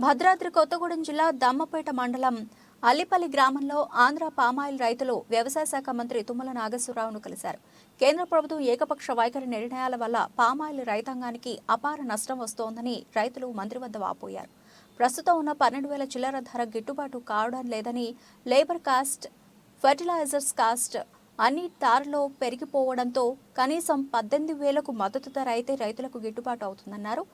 భద్రాద్రి కొత్తగూడెం జిల్లా దమ్మపేట మండలం అల్లిపల్లి గ్రామంలో ఆంధ్ర పామాయిల్ రైతులు వ్యవసాయ శాఖ మంత్రి తుమ్మల నాగేశ్వరరావును కలిశారు. కేంద్ర ప్రభుత్వం ఏకపక్ష వైఖరి నిర్ణయాల వల్ల పామాయిల్ రైతాంగానికి అపార నష్టం వస్తోందని రైతులు మంత్రి వద్ద వాపోయారు. ప్రస్తుతం ఉన్న 12,000 చిల్లర ధర గిట్టుబాటు కావడం లేదని, లేబర్ కాస్ట్, ఫెర్టిలైజర్స్ కాస్ట్ అన్ని తారలో పెరిగిపోవడంతో కనీసం 18,000కు మద్దతు ధర అయితే రైతులకు గిట్టుబాటు అవుతుందన్నారు.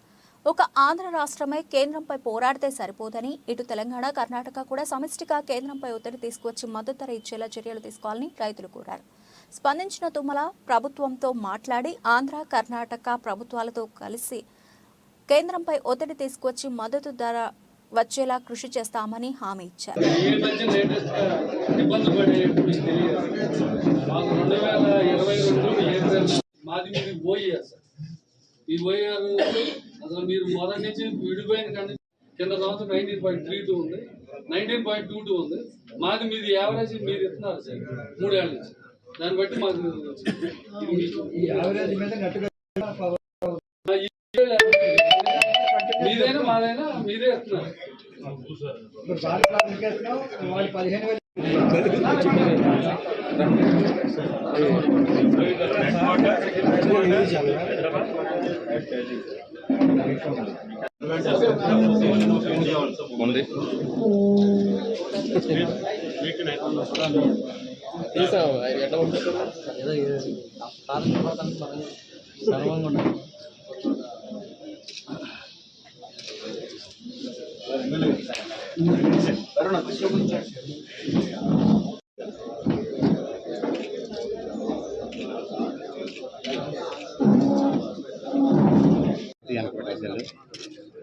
ఒక ఆంధ్ర రాష్ట్రమే కేంద్రంపై పోరాడితే సరిపోదని, ఇటు తెలంగాణ, కర్ణాటక కూడా సమిష్టిగా కేంద్రంపై ఒత్తిడి తీసుకువచ్చి మద్దతు ధర ఇచ్చేలా చర్యలు తీసుకోవాలని రైతులు కోరారు. స్పందించిన తుమ్మల ప్రభుత్వంతో మాట్లాడి ఆంధ్ర, కర్ణాటక ప్రభుత్వాలతో కలిసి కేంద్రంపై ఒత్తిడి తీసుకువచ్చి మద్దతు ధర వచ్చేలా కృషి చేస్తామని హామీ ఇచ్చారు. ఈ పోయారు అసలు మీరు మొదటి నుంచి విడిపోయిన కానీ కింద సంవత్సరం 19.32 ఉంది, 19.22 ఉంది. మాది మీది యావరేజ్ మీరు ఇస్తున్నారు సార్ 3 ఏళ్ళ నుంచి. దాన్ని బట్టి మాకు మీదైనా మాదైనా మీరే ఇస్తున్నారు.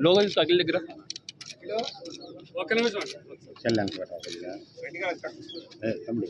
లోగల్ అఖిల్ దగ్గర ఒక్క నిమిషం తమ్ముడు